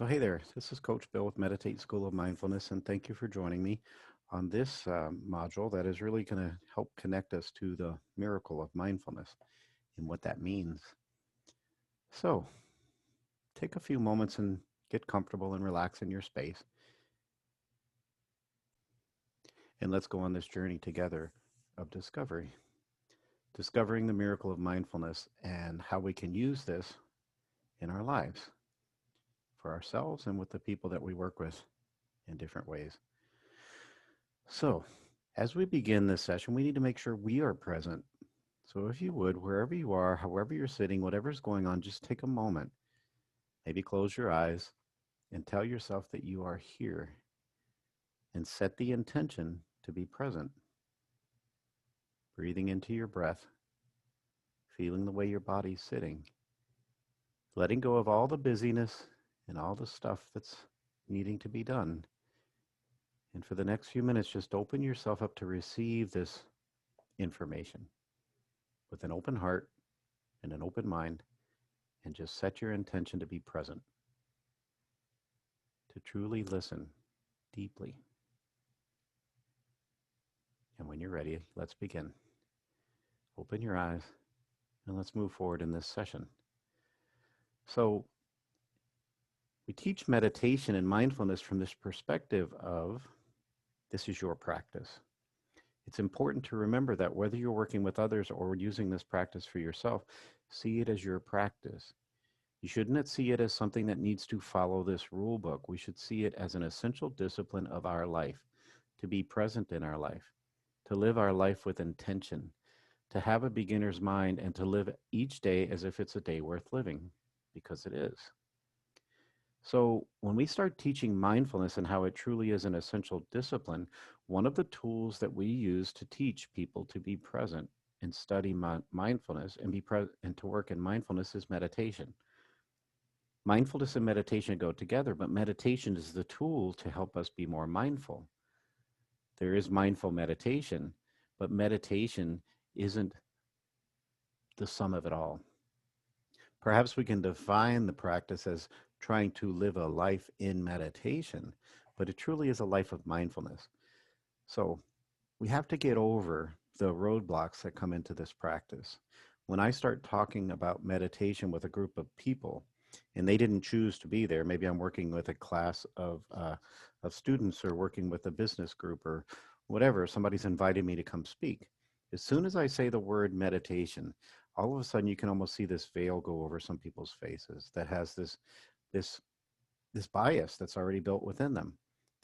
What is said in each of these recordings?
So, hey there, this is Coach Bill with Meditate School of Mindfulness, and thank you for joining me on this module that is really going to help connect us to the miracle of mindfulness and what that means. So, take a few moments and get comfortable and relax in your space, and let's go on this journey together of discovery, discovering the miracle of mindfulness and how we can use this in our lives for ourselves and with the people that we work with in different ways. So, as we begin this session, we need to make sure we are present. So, if you would, wherever you are, however you're sitting, whatever's going on, just take a moment. Maybe close your eyes and tell yourself that you are here and set the intention to be present. Breathing into your breath, feeling the way your body's sitting, letting go of all the busyness and all the stuff that's needing to be done. And for the next few minutes, just open yourself up to receive this information with an open heart and an open mind, and just set your intention to be present, to truly listen deeply. And when you're ready, let's begin. Open your eyes and let's move forward in this session. So, we teach meditation and mindfulness from this perspective of this is your practice. It's important to remember that whether you're working with others or using this practice for yourself, see it as your practice. You shouldn't see it as something that needs to follow this rule book. We should see it as an essential discipline of our life, to be present in our life, to live our life with intention, to have a beginner's mind, and to live each day as if it's a day worth living, because it is. So, when we start teaching mindfulness and how it truly is an essential discipline, one of the tools that we use to teach people to be present and study mindfulness and and to work in mindfulness is meditation. Mindfulness and meditation go together, but meditation is the tool to help us be more mindful. There is mindful meditation, but meditation isn't the sum of it all. Perhaps we can define the practice as trying to live a life in meditation, but it truly is a life of mindfulness. So we have to get over the roadblocks that come into this practice. When I start talking about meditation with a group of people, and they didn't choose to be there, maybe I'm working with a class of students or working with a business group or whatever, somebody's invited me to come speak. As soon as I say the word meditation, all of a sudden you can almost see this veil go over some people's faces that has this this bias that's already built within them.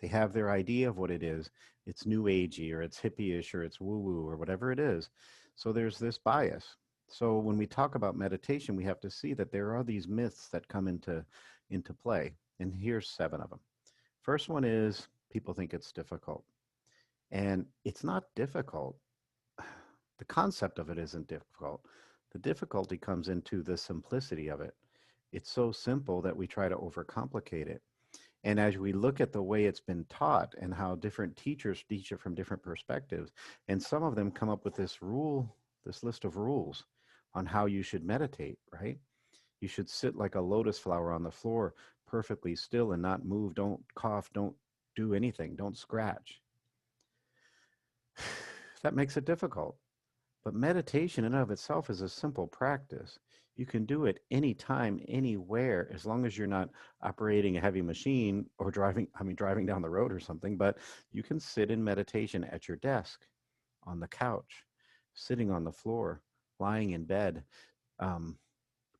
They have their idea of what it is. It's new agey or it's hippie-ish or it's woo-woo or whatever it is. So there's this bias. So when we talk about meditation, we have to see that there are these myths that come into play. And here's 7 of them. First one is people think it's difficult. And it's not difficult. The concept of it isn't difficult. The difficulty comes into the simplicity of it. It's so simple that we try to overcomplicate it. And as we look at the way it's been taught and how different teachers teach it from different perspectives, and some of them come up with this list of rules on how you should meditate, right? You should sit like a lotus flower on the floor, perfectly still and not move. Don't cough. Don't do anything. Don't scratch. That makes it difficult. But meditation in and of itself is a simple practice. You can do it anytime, anywhere, as long as you're not operating a heavy machine or driving down the road or something. But you can sit in meditation at your desk, on the couch, sitting on the floor, lying in bed, um,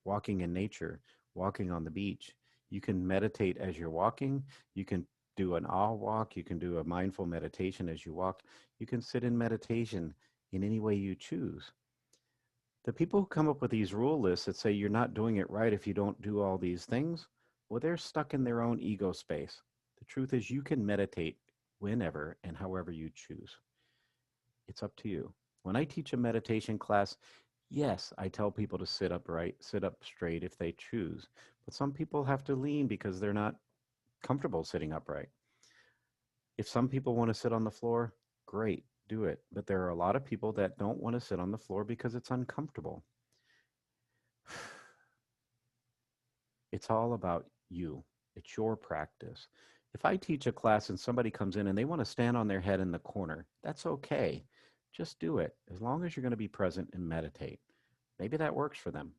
walking in nature, walking on the beach. You can meditate as you're walking. You can do an awe walk. You can do a mindful meditation as you walk. You can sit in meditation in any way you choose. The people who come up with these rule lists that say you're not doing it right if you don't do all these things, well, they're stuck in their own ego space. The truth is, you can meditate whenever and however you choose. It's up to you. When I teach a meditation class, yes, I tell people to sit upright, sit up straight if they choose. But some people have to lean because they're not comfortable sitting upright. If some people want to sit on the floor, great, do it. But there are a lot of people that don't want to sit on the floor because it's uncomfortable. It's all about you. It's your practice. If I teach a class and somebody comes in and they want to stand on their head in the corner, that's okay. Just do it as long as you're going to be present and meditate. Maybe that works for them.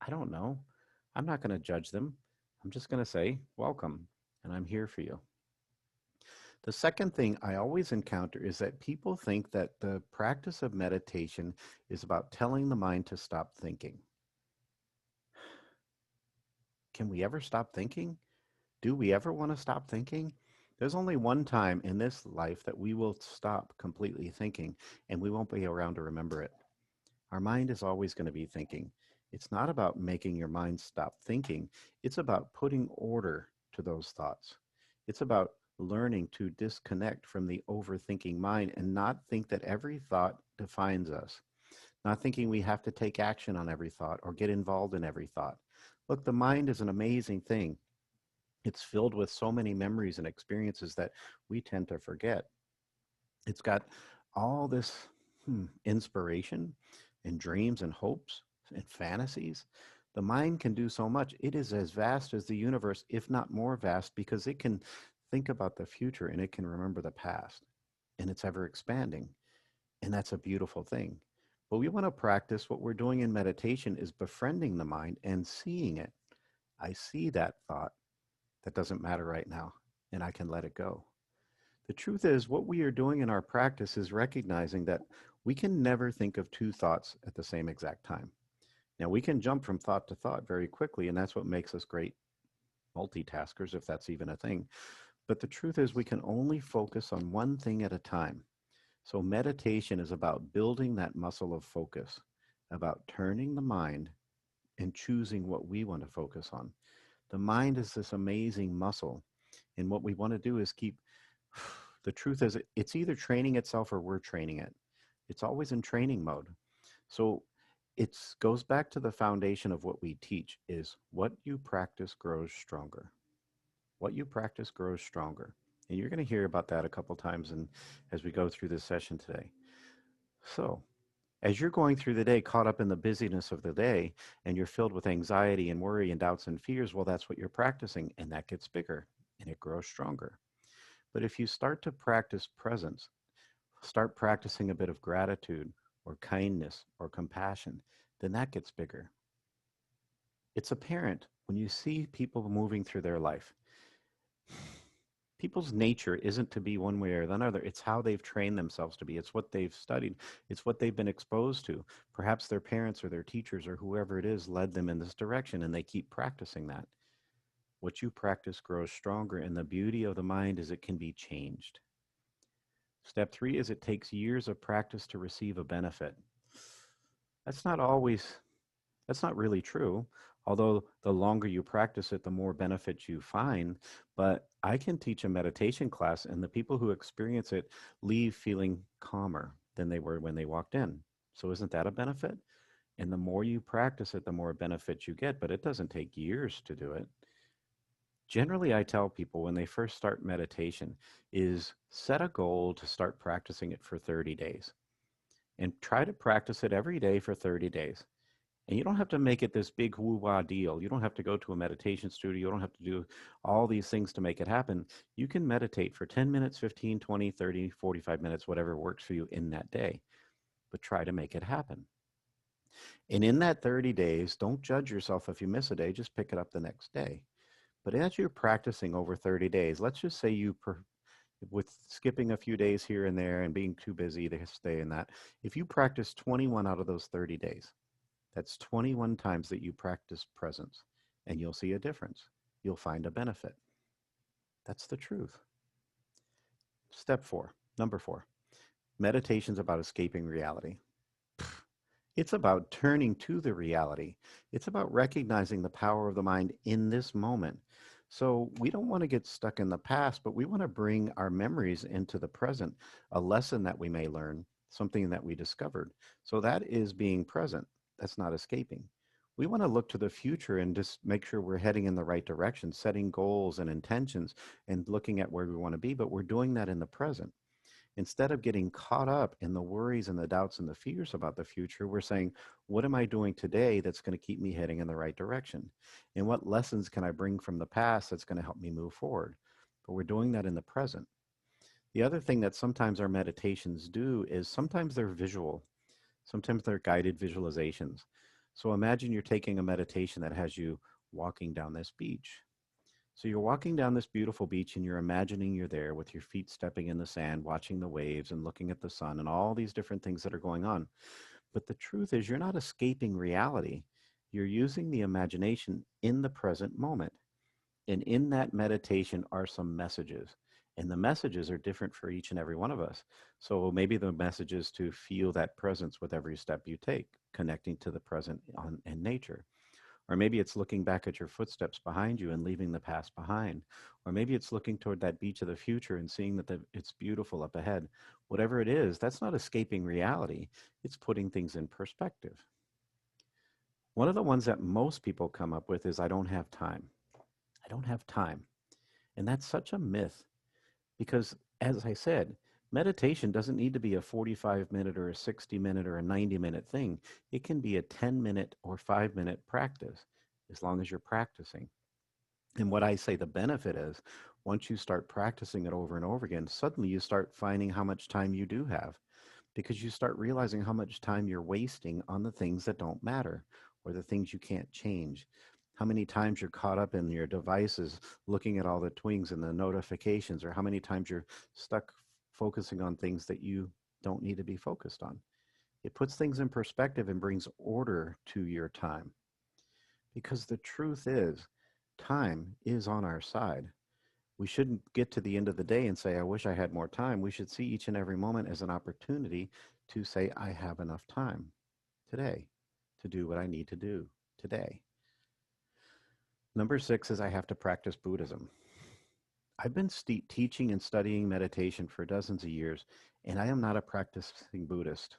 I don't know. I'm not going to judge them. I'm just going to say, welcome, and I'm here for you. The second thing I always encounter is that people think that the practice of meditation is about telling the mind to stop thinking. Can we ever stop thinking? Do we ever want to stop thinking? There's only one time in this life that we will stop completely thinking, and we won't be around to remember it. Our mind is always going to be thinking. It's not about making your mind stop thinking. It's about putting order to those thoughts. It's about learning to disconnect from the overthinking mind and not think that every thought defines us, not thinking we have to take action on every thought or get involved in every thought. Look, the mind is an amazing thing. It's filled with so many memories and experiences that we tend to forget. It's got all this inspiration and dreams and hopes and fantasies. The mind can do so much. It is as vast as the universe, if not more vast, because it can think about the future and it can remember the past. And it's ever expanding. And that's a beautiful thing. But we want to practice what we're doing in meditation is befriending the mind and seeing it. I see that thought that doesn't matter right now, and I can let it go. The truth is, what we are doing in our practice is recognizing that we can never think of two thoughts at the same exact time. Now, we can jump from thought to thought very quickly, and that's what makes us great multitaskers, if that's even a thing. But the truth is, we can only focus on one thing at a time. So, meditation is about building that muscle of focus, about turning the mind and choosing what we want to focus on. The mind is this amazing muscle. And what we want to do is keep, the truth is, it's either training itself or we're training it. It's always in training mode. So it goes back to the foundation of what we teach is what you practice grows stronger. What you practice grows stronger. And you're going to hear about that a couple times as we go through this session today. So as you're going through the day, caught up in the busyness of the day, and you're filled with anxiety and worry and doubts and fears, well, that's what you're practicing, and that gets bigger and it grows stronger. But if you start to practice presence, start practicing a bit of gratitude or kindness or compassion, then that gets bigger. It's apparent when you see people moving through their life. People's nature isn't to be one way or another. It's how they've trained themselves to be. It's what they've studied. It's what they've been exposed to. Perhaps their parents or their teachers or whoever it is led them in this direction, and they keep practicing that. What you practice grows stronger, and the beauty of the mind is it can be changed. Step 3 is it takes years of practice to receive a benefit. That's not always, that's not really true. Although the longer you practice it, the more benefits you find. But I can teach a meditation class, and the people who experience it leave feeling calmer than they were when they walked in. So isn't that a benefit? And the more you practice it, the more benefits you get. But it doesn't take years to do it. Generally, I tell people when they first start meditation is set a goal to start practicing it for 30 days and try to practice it every day for 30 days. And you don't have to make it this big woo-wah deal. You don't have to go to a meditation studio. You don't have to do all these things to make it happen. You can meditate for 10 minutes, 15, 20, 30, 45 minutes, whatever works for you in that day. But try to make it happen. And in that 30 days, don't judge yourself if you miss a day. Just pick it up the next day. But as you're practicing over 30 days, let's just say with skipping a few days here and there and being too busy to stay in that, if you practice 21 out of those 30 days, that's 21 times that you practice presence, and you'll see a difference. You'll find a benefit. That's the truth. Step 4, number 4, meditation's about escaping reality. It's about turning to the reality. It's about recognizing the power of the mind in this moment. So we don't want to get stuck in the past, but we want to bring our memories into the present, a lesson that we may learn, something that we discovered. So that is being present. That's not escaping. We want to look to the future and just make sure we're heading in the right direction, setting goals and intentions and looking at where we want to be, but we're doing that in the present. Instead of getting caught up in the worries and the doubts and the fears about the future, we're saying, what am I doing today that's going to keep me heading in the right direction? And what lessons can I bring from the past that's going to help me move forward? But we're doing that in the present. The other thing that sometimes our meditations do is sometimes they're visual, sometimes they're guided visualizations. So imagine you're taking a meditation that has you walking down this beach. So you're walking down this beautiful beach and you're imagining you're there with your feet stepping in the sand, watching the waves and looking at the sun and all these different things that are going on. But the truth is, you're not escaping reality. You're using the imagination in the present moment. And in that meditation are some messages. And the messages are different for each and every one of us. So maybe the message is to feel that presence with every step you take, connecting to the present in nature. Or maybe it's looking back at your footsteps behind you and leaving the past behind. Or maybe it's looking toward that beach of the future and seeing that it's beautiful up ahead. Whatever it is, that's not escaping reality. It's putting things in perspective. One of the ones that most people come up with is, I don't have time. I don't have time. And that's such a myth because, as I said, meditation doesn't need to be a 45-minute or a 60-minute or a 90-minute thing. It can be a 10-minute or 5-minute practice as long as you're practicing. And what I say the benefit is, once you start practicing it over and over again, suddenly you start finding how much time you do have because you start realizing how much time you're wasting on the things that don't matter or the things you can't change. How many times you're caught up in your devices looking at all the twings and the notifications, or how many times you're stuck focusing on things that you don't need to be focused on. It puts things in perspective and brings order to your time. Because the truth is, time is on our side. We shouldn't get to the end of the day and say, I wish I had more time. We should see each and every moment as an opportunity to say, I have enough time today to do what I need to do today. Number 6 is, I have to practice Buddhism. I've been teaching and studying meditation for dozens of years, and I am not a practicing Buddhist.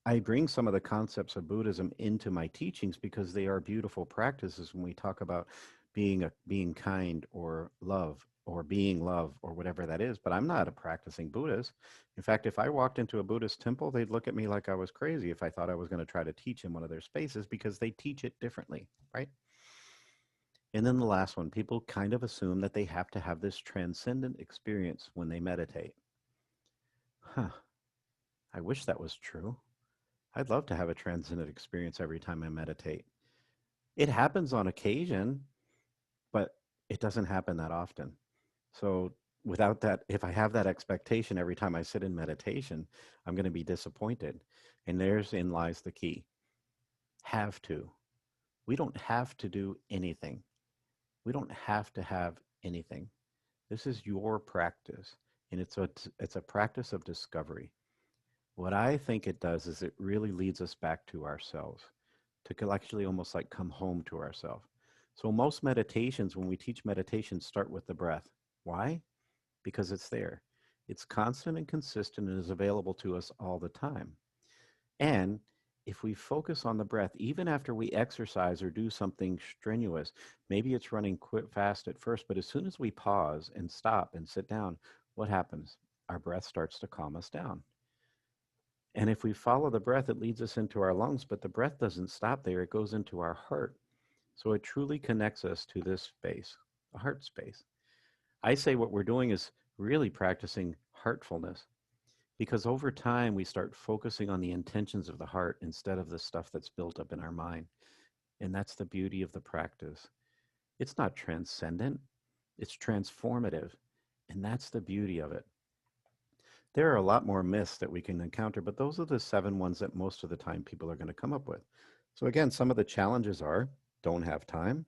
I bring some of the concepts of Buddhism into my teachings because they are beautiful practices when we talk about being kind or love or being love or whatever that is. But I'm not a practicing Buddhist. In fact, if I walked into a Buddhist temple, they'd look at me like I was crazy if I thought I was going to try to teach in one of their spaces because they teach it differently, right? And then the last one, people kind of assume that they have to have this transcendent experience when they meditate. Huh, I wish that was true. I'd love to have a transcendent experience every time I meditate. It happens on occasion, but it doesn't happen that often. So without that, if I have that expectation every time I sit in meditation, I'm going to be disappointed. And therein lies the key. Have to. We don't have to do anything. We don't have to have anything. This is your practice, and it's a practice of discovery. What I think it does is it really leads us back to ourselves, to actually almost like come home to ourselves. So most meditations, when we teach meditation, start with the breath. Why? Because it's there. It's constant and consistent and is available to us all the time. And if we focus on the breath, even after we exercise or do something strenuous, maybe it's running fast at first, but as soon as we pause and stop and sit down, what happens? Our breath starts to calm us down. And if we follow the breath, it leads us into our lungs, but the breath doesn't stop there. It goes into our heart. So it truly connects us to this space, the heart space. I say what we're doing is really practicing heartfulness because over time we start focusing on the intentions of the heart instead of the stuff that's built up in our mind. And that's the beauty of the practice. It's not transcendent, it's transformative. And that's the beauty of it. There are a lot more myths that we can encounter, but those are the 7 ones that most of the time people are going to come up with. So again, some of the challenges are, don't have time.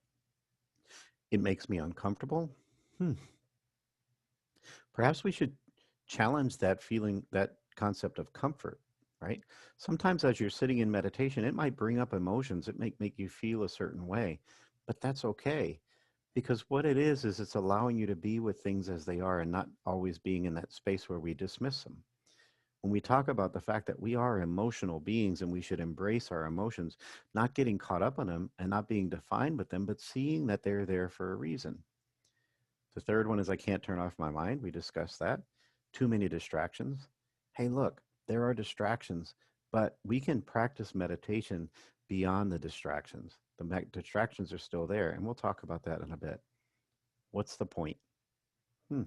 It makes me uncomfortable. Perhaps we should challenge that feeling, that concept of comfort, right? Sometimes as you're sitting in meditation, it might bring up emotions. It might make you feel a certain way, but that's okay. Because what it is it's allowing you to be with things as they are and not always being in that space where we dismiss them. When we talk about the fact that we are emotional beings and we should embrace our emotions, not getting caught up on them and not being defined with them, but seeing that they're there for a reason. The third one is, I can't turn off my mind. We discussed that. too many distractions. Hey, look, there are distractions, but we can practice meditation beyond the distractions. The distractions are still there, and we'll talk about that in a bit. What's the point? Hmm.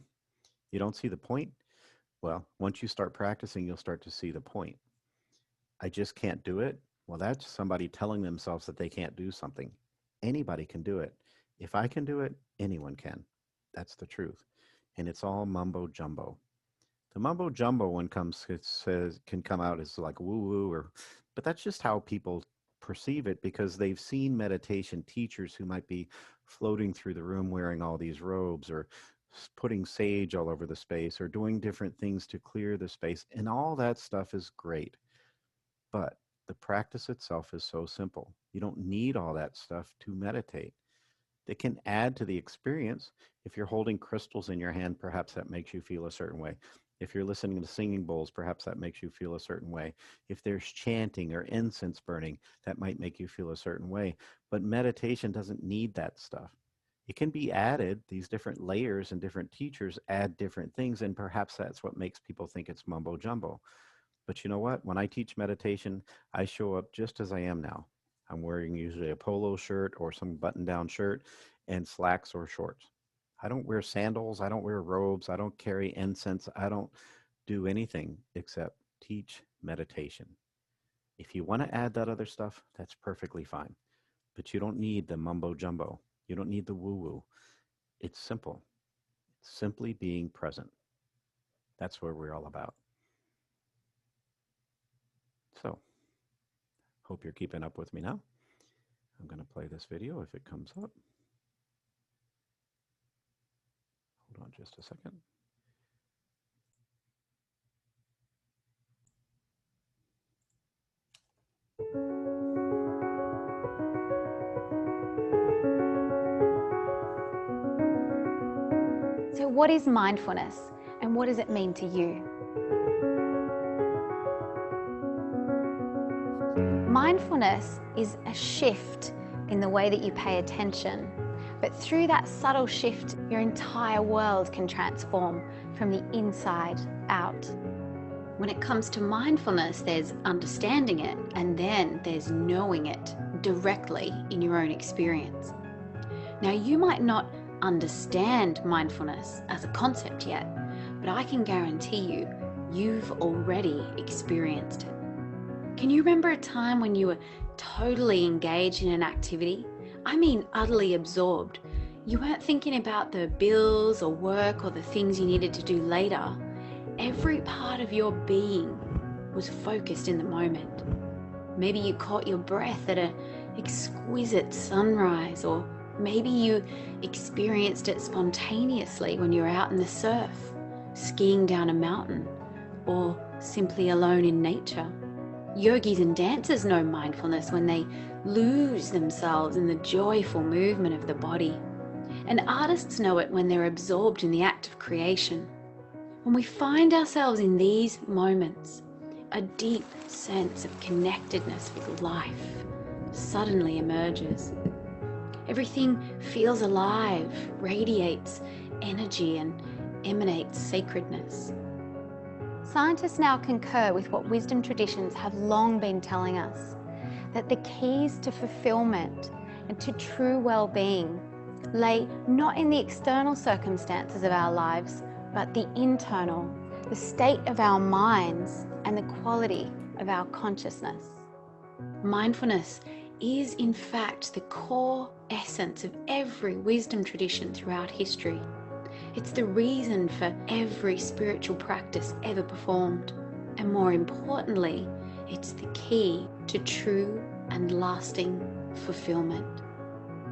You don't see the point? Well, once you start practicing, you'll start to see the point. I just can't do it. Well, that's somebody telling themselves that they can't do something. Anybody can do it. If I can do it, anyone can. That's the truth. And it's all mumbo jumbo. The mumbo jumbo one comes, it says, can come out as like woo woo, but that's just how people perceive it because they've seen meditation teachers who might be floating through the room wearing all these robes or putting sage all over the space or doing different things to clear the space. And all that stuff is great. But the practice itself is so simple. You don't need all that stuff to meditate. It can add to the experience. If you're holding crystals in your hand, perhaps that makes you feel a certain way. If you're listening to singing bowls, perhaps that makes you feel a certain way. If there's chanting or incense burning, that might make you feel a certain way. But meditation doesn't need that stuff. It can be added, these different layers and different teachers add different things, and perhaps that's what makes people think it's mumbo jumbo. But you know what? When I teach meditation, I show up just as I am now. I'm wearing usually a polo shirt or some button-down shirt and slacks or shorts. I don't wear sandals. I don't wear robes. I don't carry incense. I don't do anything except teach meditation. If you want to add that other stuff, that's perfectly fine. But you don't need the mumbo jumbo. You don't need the woo-woo. It's simple. It's simply being present. That's what we're all about. So, hope you're keeping up with me now. I'm going to play this video if it comes up. Hold on just a second. So what is mindfulness and what does it mean to you? Mindfulness is a shift in the way that you pay attention, but through that subtle shift, your entire world can transform from the inside out. When it comes to mindfulness, there's understanding it, and then there's knowing it directly in your own experience. Now, you might not understand mindfulness as a concept yet, but I can guarantee you, you've already experienced it. Can you remember a time when you were totally engaged in an activity? I mean, utterly absorbed. You weren't thinking about the bills or work or the things you needed to do later. Every part of your being was focused in the moment. Maybe you caught your breath at an exquisite sunrise, or maybe you experienced it spontaneously when you were out in the surf, skiing down a mountain, or simply alone in nature. Yogis and dancers know mindfulness when they lose themselves in the joyful movement of the body. And artists know it when they're absorbed in the act of creation. When we find ourselves in these moments, a deep sense of connectedness with life suddenly emerges. Everything feels alive, radiates energy, and emanates sacredness. Scientists now concur with what wisdom traditions have long been telling us, that the keys to fulfillment and to true well-being lay not in the external circumstances of our lives, but the internal, the state of our minds and the quality of our consciousness. Mindfulness is in fact the core essence of every wisdom tradition throughout history. It's the reason for every spiritual practice ever performed. And more importantly, it's the key to true and lasting fulfillment.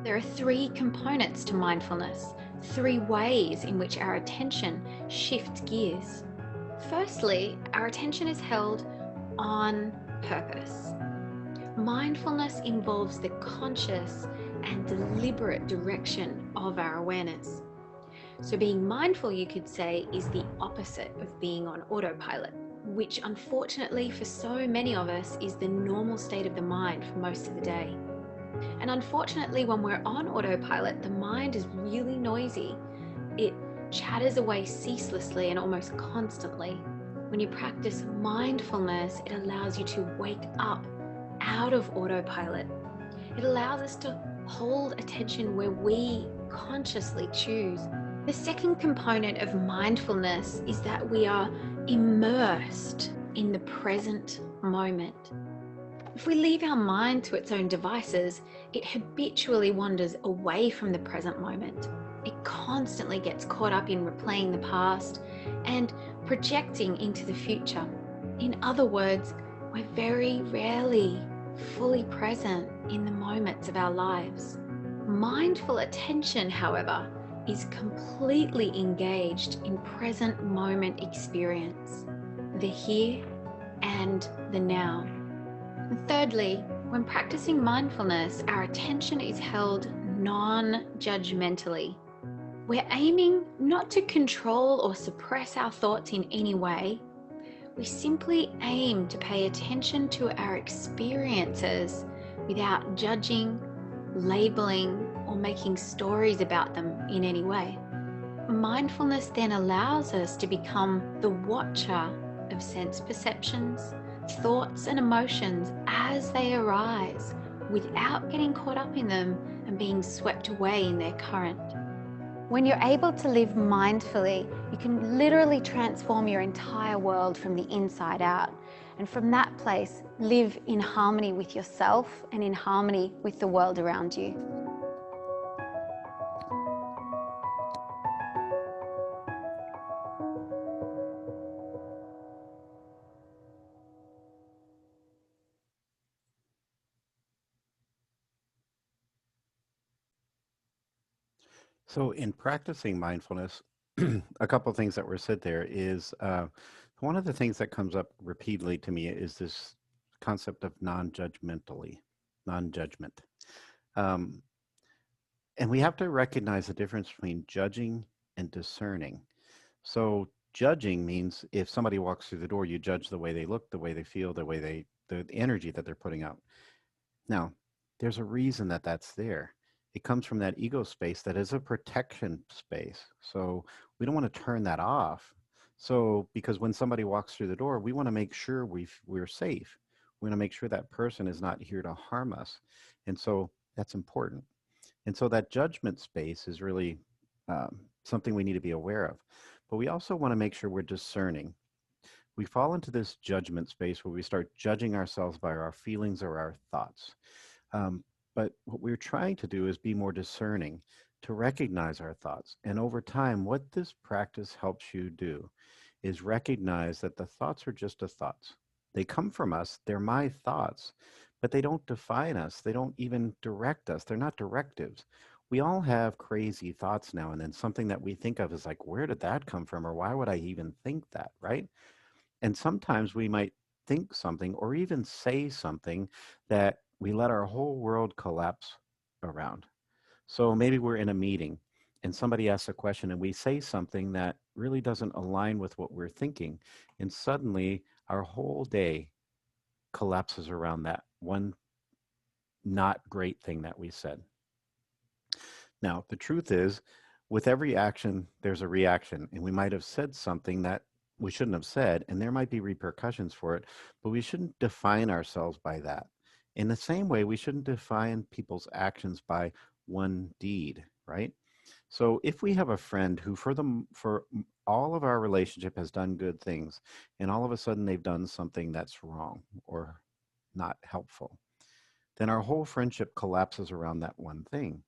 There are three components to mindfulness, three ways in which our attention shifts gears. Firstly, our attention is held on purpose. Mindfulness involves the conscious and deliberate direction of our awareness. So being mindful, you could say, is the opposite of being on autopilot, which unfortunately for so many of us is the normal state of the mind for most of the day. And unfortunately, when we're on autopilot, the mind is really noisy. It chatters away ceaselessly and almost constantly. When you practice mindfulness, it allows you to wake up out of autopilot. It allows us to hold attention where we consciously choose. The second component of mindfulness is that we are immersed in the present moment. If we leave our mind to its own devices, it habitually wanders away from the present moment. It constantly gets caught up in replaying the past and projecting into the future. In other words, we're very rarely fully present in the moments of our lives. Mindful attention, however, is completely engaged in present moment experience, the here and the now. And thirdly, when practicing mindfulness, our attention is held non-judgmentally. We're aiming not to control or suppress our thoughts in any way. We simply aim to pay attention to our experiences without judging, labeling, or making stories about them in any way. Mindfulness then allows us to become the watcher of sense perceptions, thoughts, and emotions as they arise without getting caught up in them and being swept away in their current. When you're able to live mindfully, you can literally transform your entire world from the inside out. And from that place, live in harmony with yourself and in harmony with the world around you. So, in practicing mindfulness, a couple of things that were said there is one of the things that comes up repeatedly to me is this concept of non-judgment. Um, and we have to recognize the difference between judging and discerning. So, judging means if somebody walks through the door, you judge the way they look, the way they feel, the energy that they're putting out. Now, there's a reason that that's there. It comes from that ego space that is a protection space. So we don't want to turn that off. So because when somebody walks through the door, we want to make sure we're safe. We want to make sure that person is not here to harm us. And so that's important. And so that judgment space is really something we need to be aware of. But we also want to make sure we're discerning. We fall into this judgment space where we start judging ourselves by our feelings or our thoughts. Um, but what we're trying to do is be more discerning, to recognize our thoughts. And over time, what this practice helps you do is recognize that the thoughts are just the thoughts. They come from us, they're my thoughts, but they don't define us. They don't even direct us. They're not directives. We all have crazy thoughts now and then, something that we think of as like, where did that come from? Or why would I even think that, right? And sometimes we might think something or even say something that we let our whole world collapse around. So maybe we're in a meeting and somebody asks a question and we say something that really doesn't align with what we're thinking. And suddenly our whole day collapses around that one not great thing that we said. Now, the truth is, with every action, there's a reaction, and we might have said something that we shouldn't have said, and there might be repercussions for it, but we shouldn't define ourselves by that. In the same way, we shouldn't define people's actions by one deed, right? So if we have a friend who for all of our relationship has done good things, and all of a sudden they've done something that's wrong or not helpful, then our whole friendship collapses around that one thing.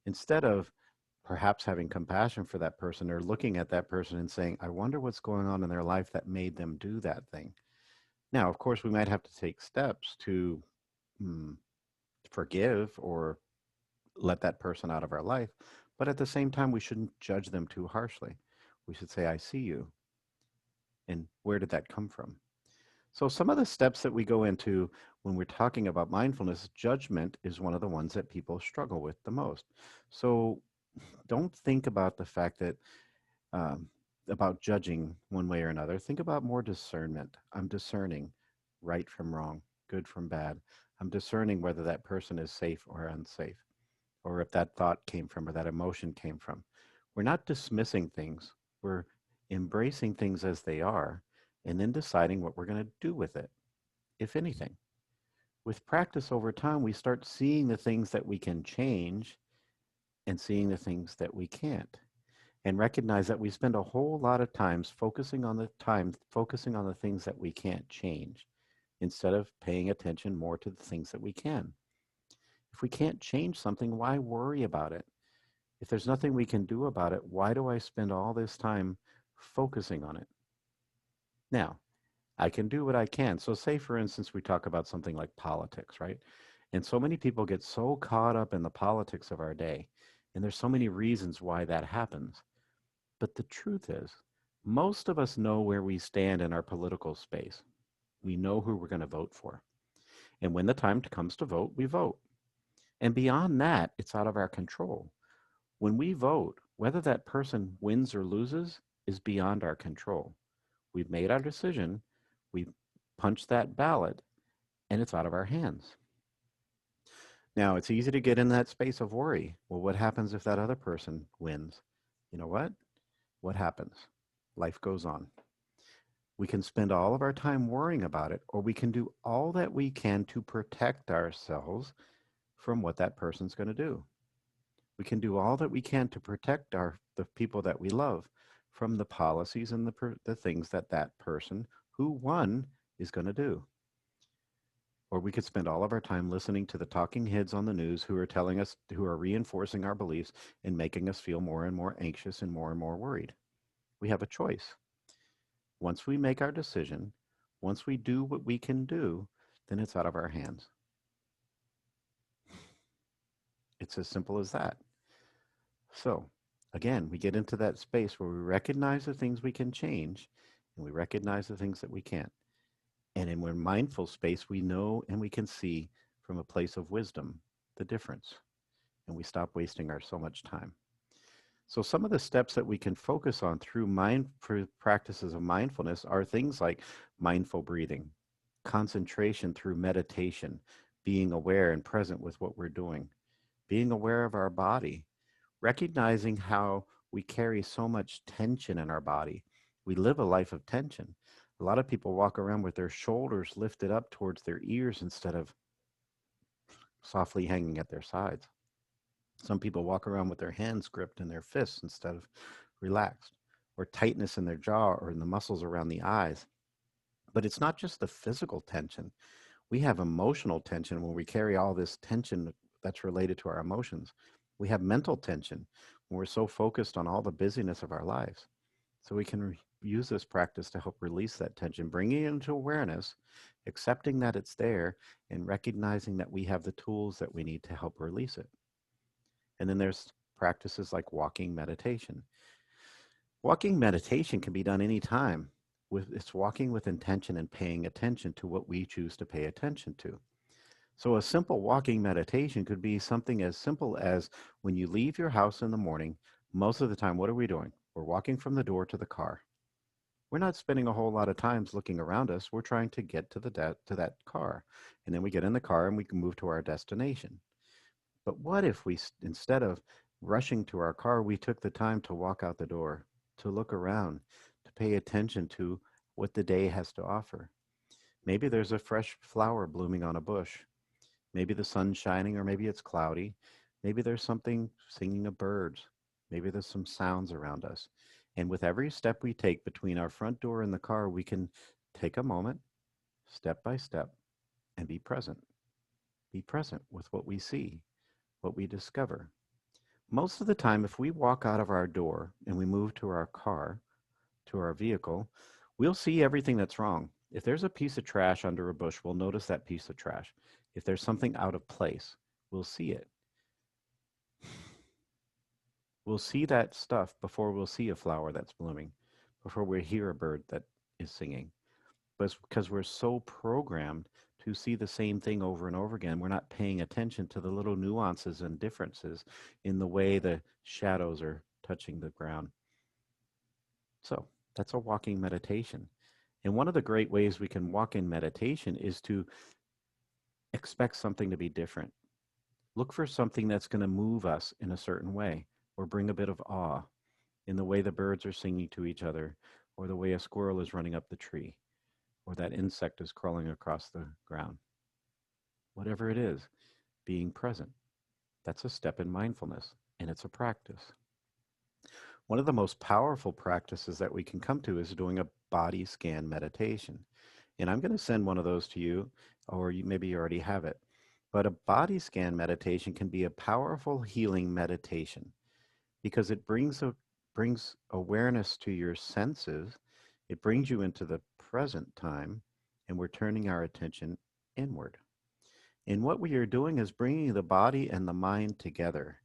Instead of perhaps having compassion for that person or looking at that person and saying, I wonder what's going on in their life that made them do that thing. Now, of course, we might have to take steps to mm, forgive or let that person out of our life. But at the same time, we shouldn't judge them too harshly. We should say, I see you. And where did that come from? So, some of the steps that we go into when we're talking about mindfulness, judgment is one of the ones that people struggle with the most. So, don't think about the fact that um, about judging one way or another. Think about more discernment. I'm discerning right from wrong, good from bad. I'm discerning whether that person is safe or unsafe, or if that thought came from or that emotion came from. We're not dismissing things. We're embracing things as they are and then deciding what we're going to do with it, if anything. With practice over time, we start seeing the things that we can change and seeing the things that we can't. And recognize that we spend a whole lot of times focusing on the things that we can't change instead of paying attention more to the things that we can. If we can't change something, why worry about it? If there's nothing we can do about it, why do I spend all this time focusing on it? Now, I can do what I can. So, say for instance, we talk about something like politics, right? And so many people get so caught up in the politics of our day. And there's so many reasons why that happens. But the truth is, most of us know where we stand in our political space. We know who we're going to vote for. And when the time comes to vote, we vote. And beyond that, it's out of our control. When we vote, whether that person wins or loses is beyond our control. We've made our decision, we've punched that ballot, and it's out of our hands. Now, it's easy to get in that space of worry. Well, what happens if that other person wins? You know what? What happens? Life goes on. We can spend all of our time worrying about it, or we can do all that we can to protect ourselves from what that person's going to do. We can do all that we can to protect the people that we love from the policies and the things that that person who won is going to do. Or we could spend all of our time listening to the talking heads on the news who are telling us, who are reinforcing our beliefs and making us feel more and more anxious and more worried. We have a choice. Once we make our decision, once we do what we can do, then it's out of our hands. It's as simple as that. So, again, we get into that space where we recognize the things we can change and we recognize the things that we can't. And in our mindful space, we know and we can see from a place of wisdom the difference. And we stop wasting our so much time. So some of the steps that we can focus on through practices of mindfulness are things like mindful breathing, concentration through meditation, being aware and present with what we're doing, being aware of our body, recognizing how we carry so much tension in our body. We live a life of tension. A lot of people walk around with their shoulders lifted up towards their ears instead of softly hanging at their sides. Some people walk around with their hands gripped in their fists instead of relaxed, or tightness in their jaw or in the muscles around the eyes. But it's not just the physical tension. We have emotional tension when we carry all this tension that's related to our emotions. We have mental tension when we're so focused on all the busyness of our lives. So we can use this practice to help release that tension, bringing it into awareness, accepting that it's there, and recognizing that we have the tools that we need to help release it. And then there's practices like walking meditation. Walking meditation can be done anytime. It's walking with intention and paying attention to what we choose to pay attention to. So a simple walking meditation could be something as simple as when you leave your house in the morning, most of the time, what are we doing? We're walking from the door to the car. We're not spending a whole lot of times looking around us. We're trying to get to to that car. And then we get in the car and we can move to our destination. But what if we, instead of rushing to our car, we took the time to walk out the door, to look around, to pay attention to what the day has to offer? Maybe there's a fresh flower blooming on a bush. Maybe the sun's shining, or maybe it's cloudy. Maybe there's something singing of birds. Maybe there's some sounds around us. And with every step we take between our front door and the car, we can take a moment, step by step, and be present. Be present with what we see, what we discover. Most of the time, if we walk out of our door and we move to our car, to our vehicle, we'll see everything that's wrong. If there's a piece of trash under a bush, we'll notice that piece of trash. If there's something out of place, we'll see it. We'll see that stuff before we'll see a flower that's blooming, before we hear a bird that is singing. But it's because we're so programmed to see the same thing over and over again. We're not paying attention to the little nuances and differences in the way the shadows are touching the ground. So that's a walking meditation. And one of the great ways we can walk in meditation is to expect something to be different. Look for something that's going to move us in a certain way or bring a bit of awe. in the way the birds are singing to each other, or the way a squirrel is running up the tree, or that insect is crawling across the ground. Whatever it is, being present. That's a step in mindfulness, and it's a practice. One of the most powerful practices that we can come to is doing a body scan meditation. And I'm going to send one of those to you, or maybe you already have it. But a body scan meditation can be a powerful healing meditation because it brings awareness to your senses. It brings you into the present time, and we're turning our attention inward. And what we are doing is bringing the body and the mind together.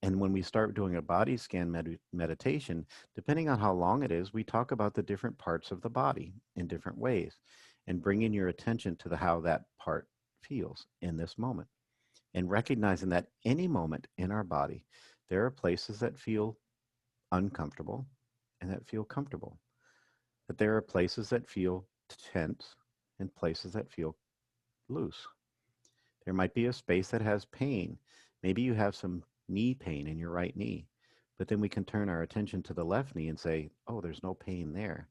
And when we start doing a body scan meditation, depending on how long it is, we talk about the different parts of the body in different ways and bringing your attention to how that part feels in this moment. And recognizing that any moment in our body, there are places that feel uncomfortable and that feel comfortable. That there are places that feel tense and places that feel loose. There might be a space that has pain. Maybe you have some knee pain in your right knee, but then we can turn our attention to the left knee and say, oh, there's no pain there.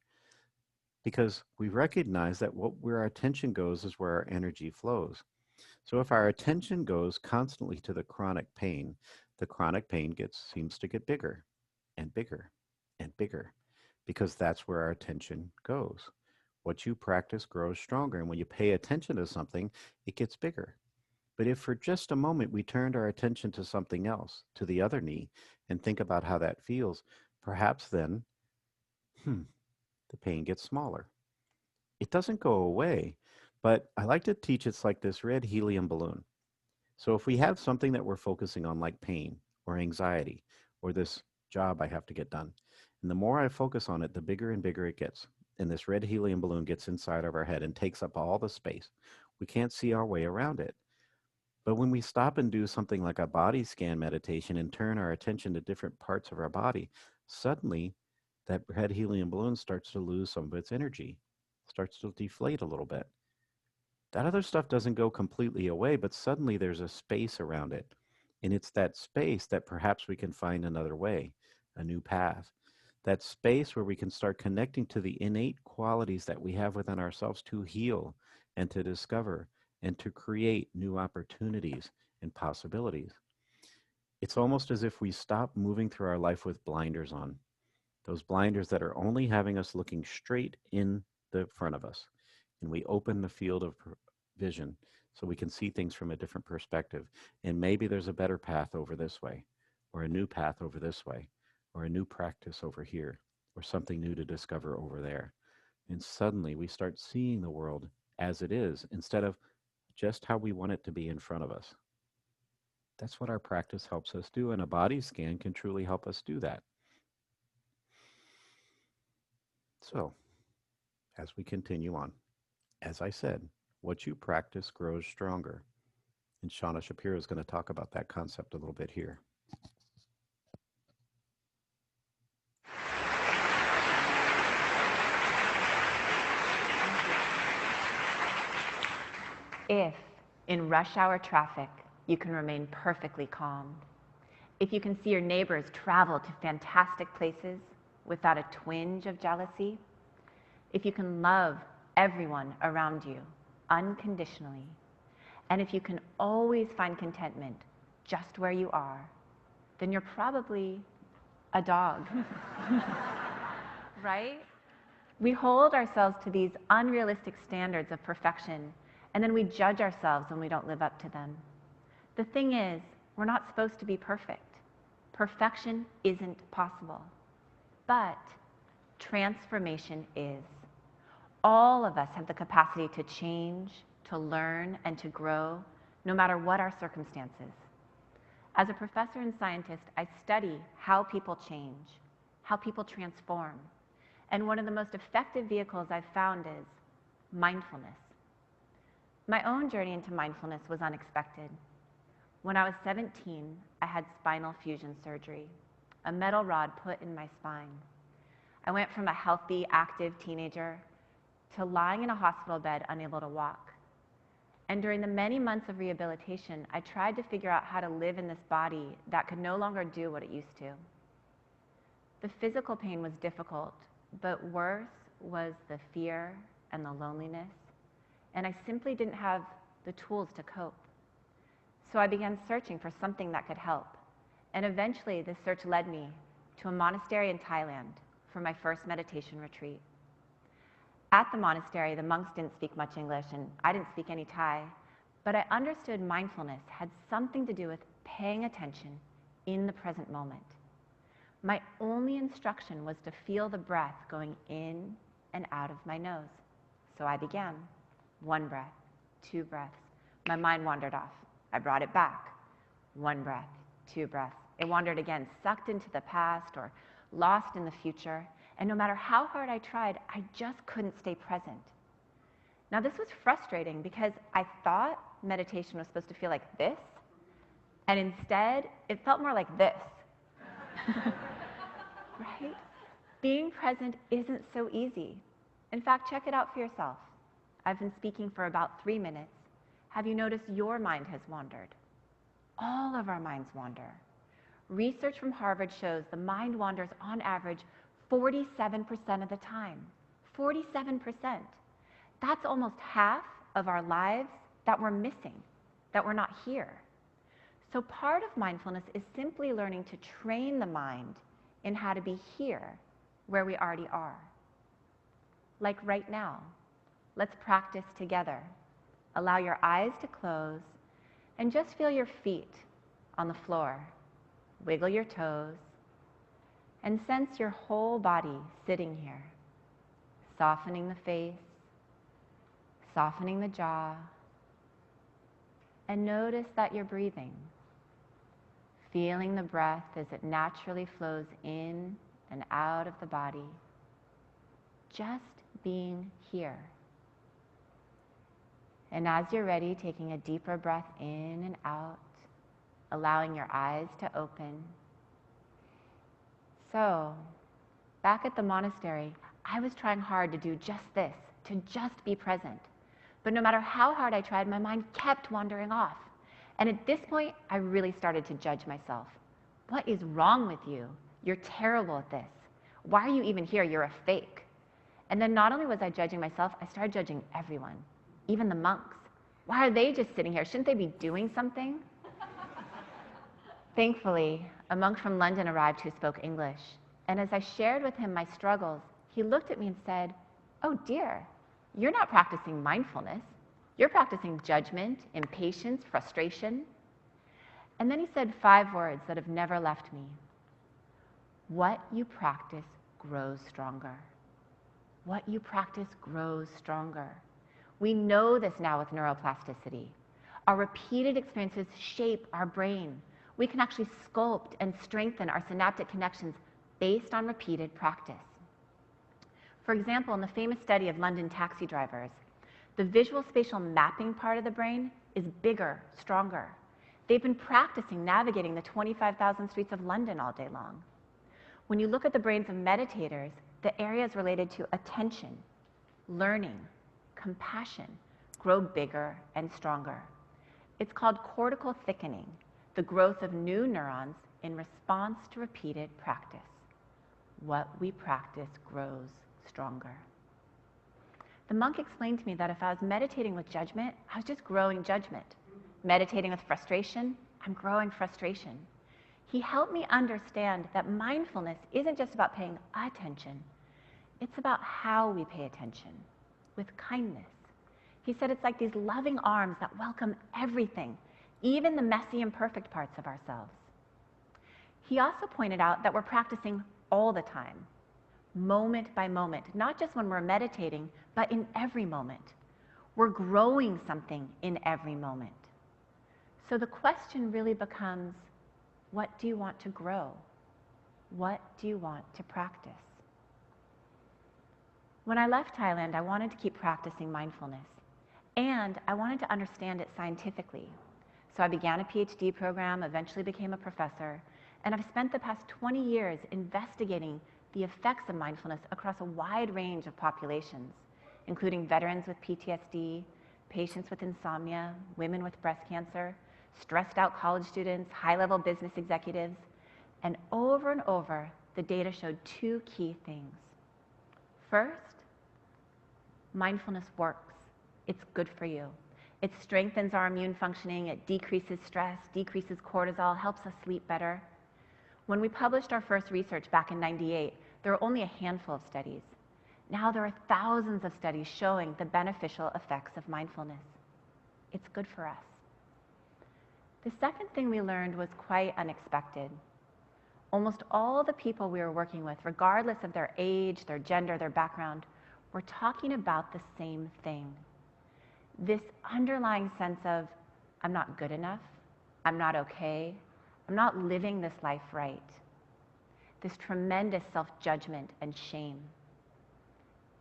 Because we recognize that where our attention goes is where our energy flows. So if our attention goes constantly to the chronic pain seems to get bigger and bigger and bigger because that's where our attention goes. What you practice grows stronger. And when you pay attention to something, it gets bigger. But if for just a moment we turned our attention to something else, to the other knee, and think about how that feels, perhaps then, the pain gets smaller. It doesn't go away, but I like to teach it's like this red helium balloon. So if we have something that we're focusing on, like pain or anxiety or this job I have to get done, and the more I focus on it, the bigger and bigger it gets. And this red helium balloon gets inside of our head and takes up all the space. We can't see our way around it. But when we stop and do something like a body scan meditation and turn our attention to different parts of our body, suddenly that red helium balloon starts to lose some of its energy, starts to deflate a little bit. That other stuff doesn't go completely away, but suddenly there's a space around it. And it's that space that perhaps we can find another way, a new path. That space where we can start connecting to the innate qualities that we have within ourselves to heal and to discover and to create new opportunities and possibilities. It's almost as if we stop moving through our life with blinders on, those blinders that are only having us looking straight in the front of us. And we open the field of vision so we can see things from a different perspective. And maybe there's a better path over this way, or a new path over this way, or a new practice over here, or something new to discover over there. And suddenly we start seeing the world as it is instead of just how we want it to be in front of us. That's what our practice helps us do, and a body scan can truly help us do that. So, as we continue on, as I said, what you practice grows stronger. And Shauna Shapiro is going to talk about that concept a little bit here. If, in rush hour traffic, you can remain perfectly calm, if you can see your neighbors travel to fantastic places without a twinge of jealousy, if you can love everyone around you unconditionally, and if you can always find contentment just where you are, then you're probably a dog. Right? We hold ourselves to these unrealistic standards of perfection, and then we judge ourselves when we don't live up to them. The thing is, we're not supposed to be perfect. Perfection isn't possible. But transformation is. All of us have the capacity to change, to learn, and to grow, no matter what our circumstances. As a professor and scientist, I study how people change, how people transform. And one of the most effective vehicles I've found is mindfulness. My own journey into mindfulness was unexpected. When I was 17, I had spinal fusion surgery, a metal rod put in my spine. I went from a healthy, active teenager to lying in a hospital bed, unable to walk. And during the many months of rehabilitation, I tried to figure out how to live in this body that could no longer do what it used to. The physical pain was difficult, but worse was the fear and the loneliness, and I simply didn't have the tools to cope. So I began searching for something that could help, and eventually this search led me to a monastery in Thailand for my first meditation retreat. At the monastery, the monks didn't speak much English, and I didn't speak any Thai, but I understood mindfulness had something to do with paying attention in the present moment. My only instruction was to feel the breath going in and out of my nose. So I began. 1 breath, 2 breaths. My mind wandered off. I brought it back. 1 breath, 2 breaths. It wandered again, sucked into the past or lost in the future. And no matter how hard I tried, I just couldn't stay present. Now this was frustrating because I thought meditation was supposed to feel like this, and instead it felt more like this. Right? Being present isn't so easy. In fact, check it out for yourself. I've been speaking for about 3 minutes. Have you noticed your mind has wandered? All of our minds wander. Research from Harvard shows the mind wanders on average 47% of the time. 47%. That's almost half of our lives that we're missing, that we're not here. So part of mindfulness is simply learning to train the mind in how to be here, where we already are. Like right now. Let's practice together. Allow your eyes to close and just feel your feet on the floor. Wiggle your toes and sense your whole body sitting here, softening the face, softening the jaw, and notice that you're breathing, feeling the breath as it naturally flows in and out of the body, just being here. And as you're ready, taking a deeper breath in and out, allowing your eyes to open. So, back at the monastery, I was trying hard to do just this, to just be present. But no matter how hard I tried, my mind kept wandering off. And at this point, I really started to judge myself. What is wrong with you? You're terrible at this. Why are you even here? You're a fake. And then not only was I judging myself, I started judging everyone, even the monks. Why are they just sitting here? Shouldn't they be doing something? Thankfully, a monk from London arrived who spoke English. And as I shared with him my struggles, he looked at me and said, "Oh dear, you're not practicing mindfulness. You're practicing judgment, impatience, frustration." And then he said 5 words that have never left me. What you practice grows stronger. What you practice grows stronger. We know this now with neuroplasticity. Our repeated experiences shape our brain. We can actually sculpt and strengthen our synaptic connections based on repeated practice. For example, in the famous study of London taxi drivers, the visual spatial mapping part of the brain is bigger, stronger. They've been practicing navigating the 25,000 streets of London all day long. When you look at the brains of meditators, the areas related to attention, learning, compassion grow bigger and stronger. It's called cortical thickening, the growth of new neurons in response to repeated practice. What we practice grows stronger. The monk explained to me that if I was meditating with judgment, I was just growing judgment. Meditating with frustration, I'm growing frustration. He helped me understand that mindfulness isn't just about paying attention. It's about how we pay attention, with kindness. He said it's like these loving arms that welcome everything, even the messy, imperfect parts of ourselves. He also pointed out that we're practicing all the time, moment by moment, not just when we're meditating, but in every moment. We're growing something in every moment. So the question really becomes, what do you want to grow? What do you want to practice? When I left Thailand, I wanted to keep practicing mindfulness, and I wanted to understand it scientifically. So I began a PhD program, eventually became a professor, and I've spent the past 20 years investigating the effects of mindfulness across a wide range of populations, including veterans with PTSD, patients with insomnia, women with breast cancer, stressed out college students, high-level business executives, and over, the data showed two key things. First, mindfulness works. It's good for you. It strengthens our immune functioning, it decreases stress, decreases cortisol, helps us sleep better. When we published our first research back in '98, there were only a handful of studies. Now there are thousands of studies showing the beneficial effects of mindfulness. It's good for us. The second thing we learned was quite unexpected. Almost all the people we were working with, regardless of their age, their gender, their background, were talking about the same thing. This underlying sense of, I'm not good enough, I'm not okay, I'm not living this life right. This tremendous self-judgment and shame.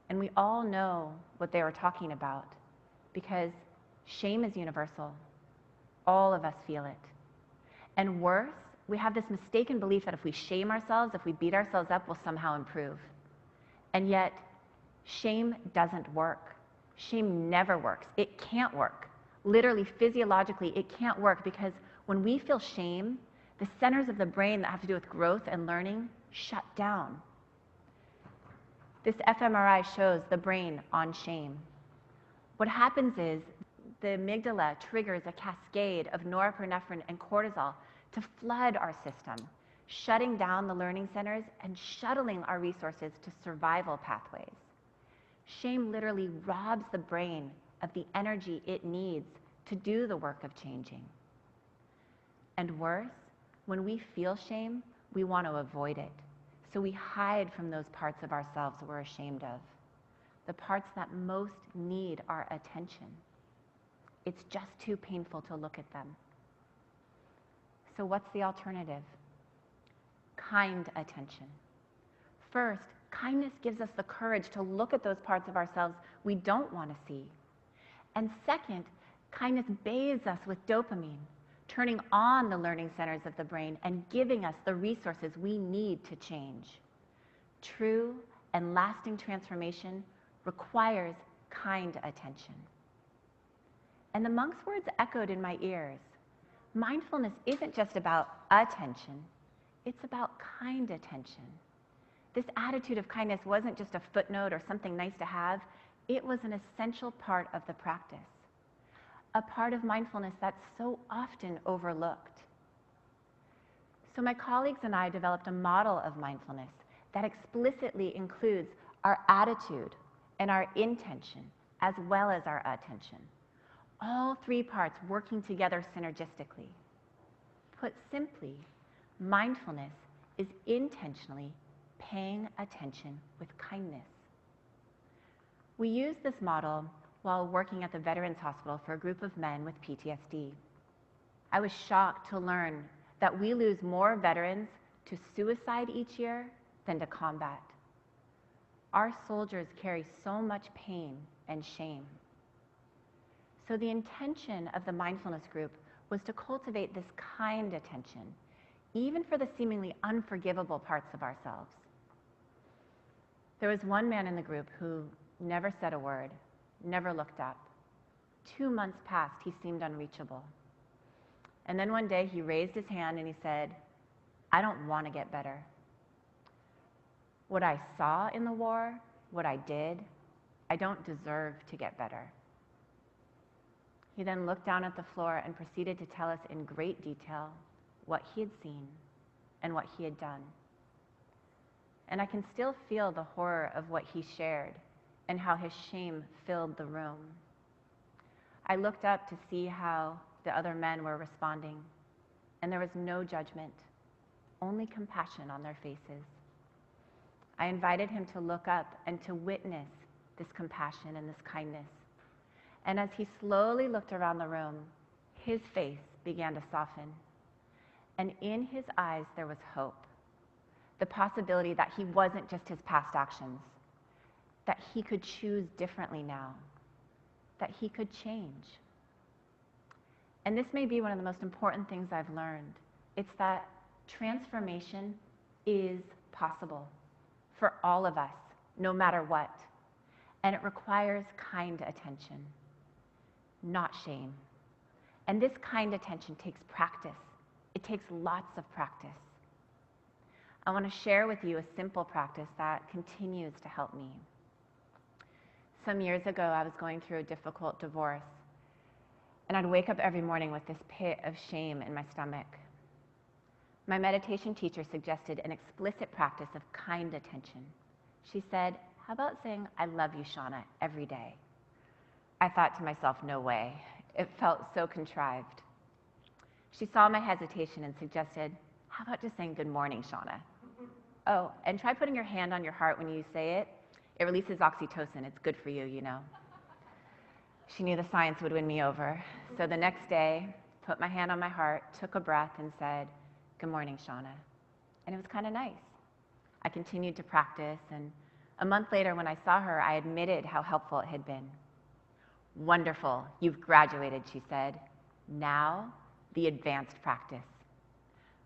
And we all know what they were talking about because shame is universal. All of us feel it. And worse, we have this mistaken belief that if we shame ourselves, if we beat ourselves up, we'll somehow improve. And yet, shame doesn't work. Shame never works. It can't work. Literally, physiologically, it can't work because when we feel shame, the centers of the brain that have to do with growth and learning shut down. This fMRI shows the brain on shame. What happens is the amygdala triggers a cascade of norepinephrine and cortisol to flood our system, shutting down the learning centers and shuttling our resources to survival pathways. Shame literally robs the brain of the energy it needs to do the work of changing. And worse, when we feel shame, we want to avoid it. So we hide from those parts of ourselves we're ashamed of, the parts that most need our attention. It's just too painful to look at them. So what's the alternative? Kind attention. First, kindness gives us the courage to look at those parts of ourselves we don't want to see. And second, kindness bathes us with dopamine, turning on the learning centers of the brain and giving us the resources we need to change. True and lasting transformation requires kind attention. And the monk's words echoed in my ears. Mindfulness isn't just about attention, it's about kind attention. This attitude of kindness wasn't just a footnote or something nice to have, it was an essential part of the practice. A part of mindfulness that's so often overlooked. So my colleagues and I developed a model of mindfulness that explicitly includes our attitude and our intention as well as our attention. All three parts working together synergistically. Put simply, mindfulness is intentionally paying attention with kindness. We used this model while working at the Veterans Hospital for a group of men with PTSD. I was shocked to learn that we lose more veterans to suicide each year than to combat. Our soldiers carry so much pain and shame. So the intention of the mindfulness group was to cultivate this kind attention, even for the seemingly unforgivable parts of ourselves. There was one man in the group who never said a word, never looked up. 2 months passed, he seemed unreachable. And then one day he raised his hand and he said, I don't want to get better. What I saw in the war, what I did, I don't deserve to get better. He then looked down at the floor and proceeded to tell us in great detail what he had seen and what he had done. And I can still feel the horror of what he shared and how his shame filled the room. I looked up to see how the other men were responding, and there was no judgment, only compassion on their faces. I invited him to look up and to witness this compassion and this kindness. And as he slowly looked around the room, his face began to soften. And in his eyes, there was hope. The possibility that he wasn't just his past actions, that he could choose differently now, that he could change. And this may be one of the most important things I've learned. It's that transformation is possible for all of us, no matter what. And it requires kind attention, not shame. And this kind attention takes practice. It takes lots of practice. I want to share with you a simple practice that continues to help me. Some years ago, I was going through a difficult divorce, and I'd wake up every morning with this pit of shame in my stomach. My meditation teacher suggested an explicit practice of kind attention. She said, "How about saying, 'I love you, Shauna,' every day?" I thought to myself, no way. It felt so contrived. She saw my hesitation and suggested, "How about just saying, 'Good morning, Shauna?' Oh, and try putting your hand on your heart when you say it. It releases oxytocin. It's good for you, you know." She knew the science would win me over. So the next day, put my hand on my heart, took a breath, and said, "Good morning, Shauna." And it was kind of nice. I continued to practice, and a month later when I saw her, I admitted how helpful it had been. "Wonderful, you've graduated," she said. "Now, the advanced practice.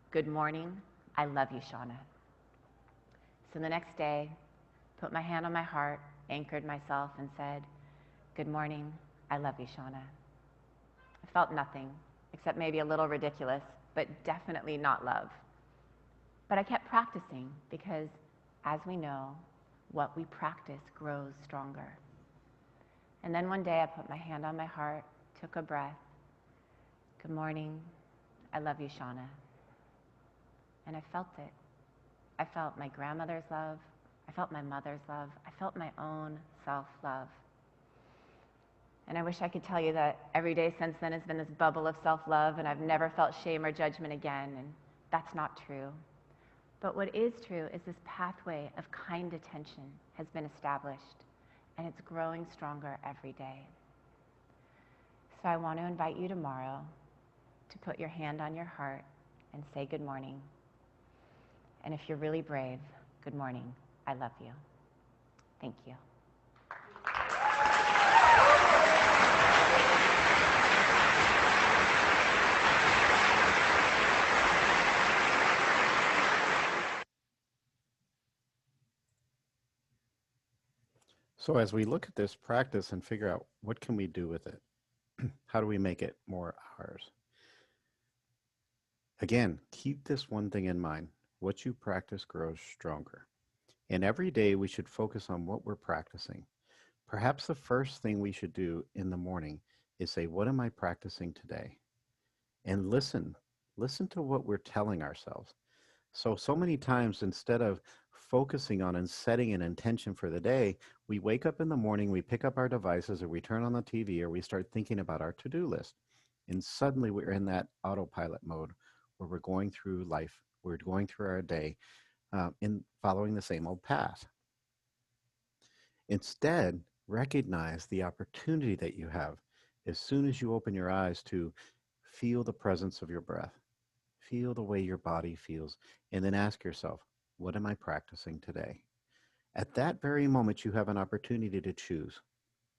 Good morning, I love you, Shauna." So the next day, put my hand on my heart, anchored myself, and said, "Good morning, I love you, Shauna." I felt nothing, except maybe a little ridiculous, but definitely not love. But I kept practicing because, as we know, what we practice grows stronger. And then one day I put my hand on my heart, took a breath. "Good morning, I love you, Shauna." And I felt it. I felt my grandmother's love. I felt my mother's love. I felt my own self-love. And I wish I could tell you that every day since then has been this bubble of self-love and I've never felt shame or judgment again, and that's not true. But what is true is this pathway of kind attention has been established, and it's growing stronger every day. So I want to invite you tomorrow to put your hand on your heart and say good morning. And if you're really brave, good morning, I love you. Thank you. So as we look at this practice and figure out what can we do with it, how do we make it more ours? Again, keep this one thing in mind. What you practice grows stronger. And every day we should focus on what we're practicing. Perhaps the first thing we should do in the morning is say, what am I practicing today? And listen to what we're telling ourselves. So many times, instead of focusing on and setting an intention for the day, we wake up in the morning, we pick up our devices, or we turn on the TV, or we start thinking about our to-do list. And suddenly we're in that autopilot mode where we're going through life, we're going through our day in following the same old path. Instead, recognize the opportunity that you have as soon as you open your eyes to feel the presence of your breath. Feel the way your body feels, and then ask yourself, what am I practicing today? At that very moment, you have an opportunity to choose.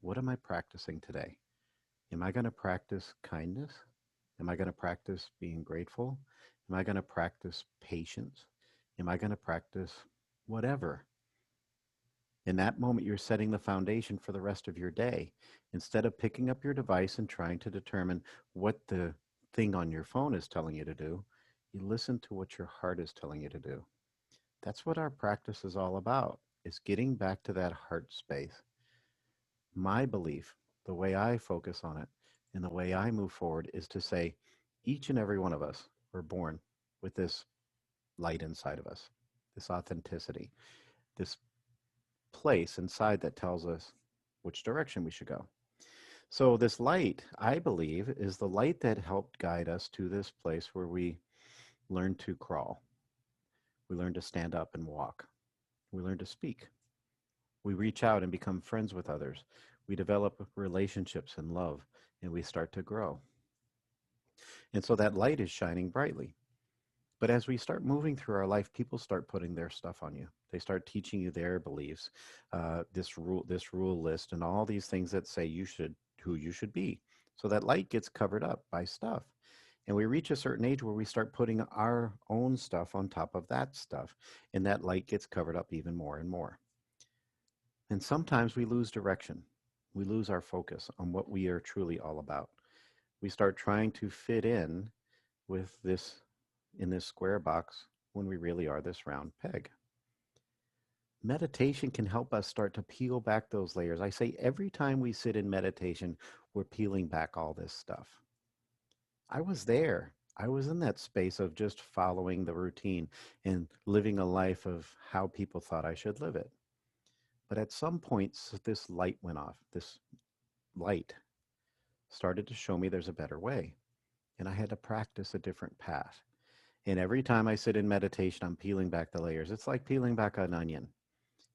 What am I practicing today? Am I going to practice kindness? Am I going to practice being grateful? Am I going to practice patience? Am I going to practice whatever? In that moment, you're setting the foundation for the rest of your day. Instead of picking up your device and trying to determine what the thing on your phone is telling you to do, you listen to what your heart is telling you to do. That's what our practice is all about, is getting back to that heart space. My belief, the way I focus on it, and the way I move forward is to say, each and every one of us were born with this light inside of us, this authenticity, this place inside that tells us which direction we should go. So this light, I believe, is the light that helped guide us to this place where we learn to crawl. We learn to stand up and walk. We learn to speak. We reach out and become friends with others. We develop relationships and love, and we start to grow. And so that light is shining brightly. But as we start moving through our life, people start putting their stuff on you. They start teaching you their beliefs, this rule list, and all these things that say who you should be. So that light gets covered up by stuff. And we reach a certain age where we start putting our own stuff on top of that stuff, and that light gets covered up even more and more. And sometimes we lose direction. We lose our focus on what we are truly all about. We start trying to fit in with this, in this square box when we really are this round peg. Meditation can help us start to peel back those layers. I say every time we sit in meditation, we're peeling back all this stuff. I was there. I was in that space of just following the routine and living a life of how people thought I should live it. But at some point, this light went off. This light started to show me there's a better way. And I had to practice a different path. And every time I sit in meditation, I'm peeling back the layers. It's like peeling back an onion.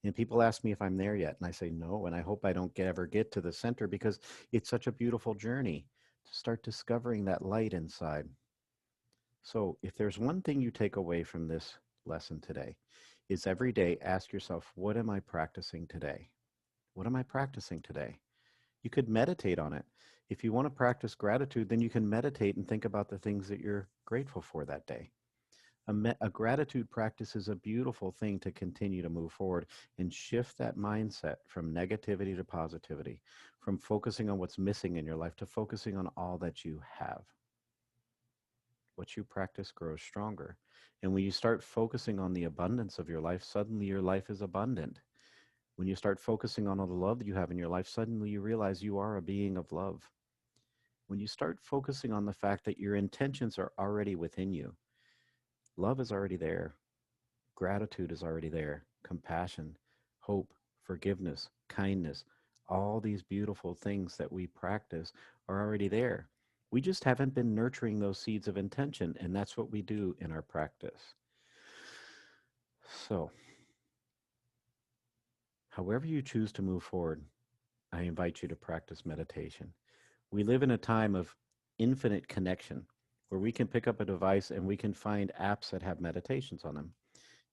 And people ask me if I'm there yet. And I say no. And I hope I don't ever get to the center because it's such a beautiful journey to start discovering that light inside. So if there's one thing you take away from this lesson today, is every day ask yourself, what am I practicing today? What am I practicing today? You could meditate on it. If you want to practice gratitude, then you can meditate and think about the things that you're grateful for that day. A gratitude practice is a beautiful thing to continue to move forward and shift that mindset from negativity to positivity, from focusing on what's missing in your life to focusing on all that you have. What you practice grows stronger. And when you start focusing on the abundance of your life, suddenly your life is abundant. When you start focusing on all the love that you have in your life, suddenly you realize you are a being of love. When you start focusing on the fact that your intentions are already within you, love is already there, gratitude is already there, compassion, hope, forgiveness, kindness, all these beautiful things that we practice are already there. We just haven't been nurturing those seeds of intention, and that's what we do in our practice. So, however you choose to move forward, I invite you to practice meditation. We live in a time of infinite connection where we can pick up a device and we can find apps that have meditations on them.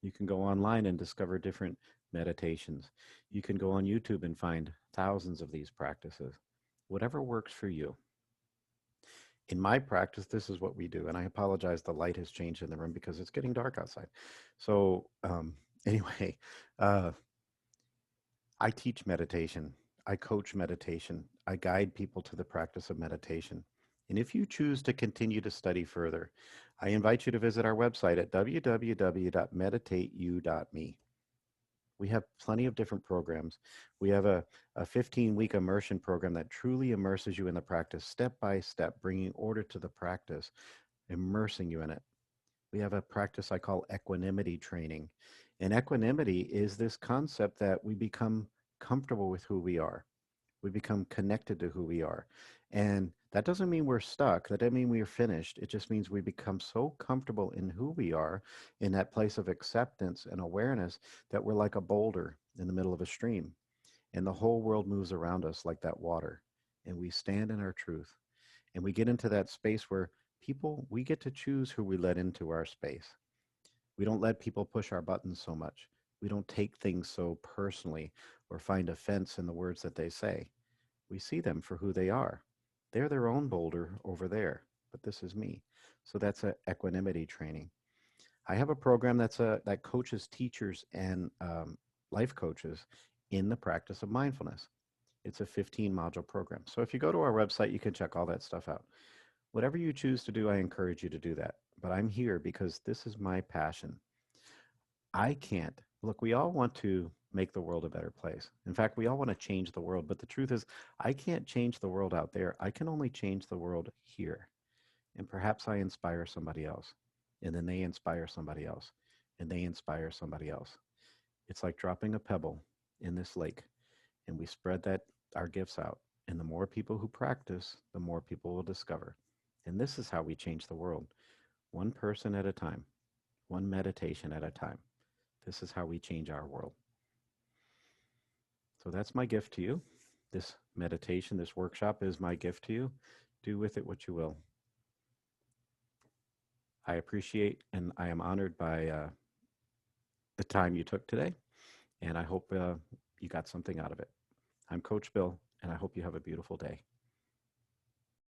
You can go online and discover different meditations. You can go on YouTube and find thousands of these practices. Whatever works for you. In my practice, this is what we do. And I apologize, the light has changed in the room because it's getting dark outside. So, anyway, uh, I teach meditation. I coach meditation. I guide people to the practice of meditation. And if you choose to continue to study further, I invite you to visit our website at www.meditateyou.me. We have plenty of different programs. We have a 15-week immersion program that truly immerses you in the practice, step by step, bringing order to the practice, immersing you in it. We have a practice I call equanimity training. And equanimity is this concept that we become comfortable with who we are. We become connected to who we are. And that doesn't mean we're stuck. That doesn't mean we're finished. It just means we become so comfortable in who we are, in that place of acceptance and awareness, that we're like a boulder in the middle of a stream. And the whole world moves around us like that water. And we stand in our truth. And we get into that space where we get to choose who we let into our space. We don't let people push our buttons so much. We don't take things so personally or find offense in the words that they say. We see them for who they are. They're their own boulder over there, but this is me. So that's a equanimity training. I have a program that coaches teachers and life coaches in the practice of mindfulness. It's a 15-module program. So if you go to our website, you can check all that stuff out. Whatever you choose to do, I encourage you to do that. But I'm here because this is my passion. I can't. Look, we all want to make the world a better place. In fact, we all want to change the world. But the truth is, I can't change the world out there. I can only change the world here. And perhaps I inspire somebody else. And then they inspire somebody else. And they inspire somebody else. It's like dropping a pebble in this lake. And we spread our gifts out. And the more people who practice, the more people will discover. And this is how we change the world. One person at a time. One meditation at a time. This is how we change our world. So that's my gift to you. This meditation, this workshop is my gift to you. Do with it what you will. I appreciate and I am honored by the time you took today, and I hope you got something out of it. I'm Coach Bill, and I hope you have a beautiful day.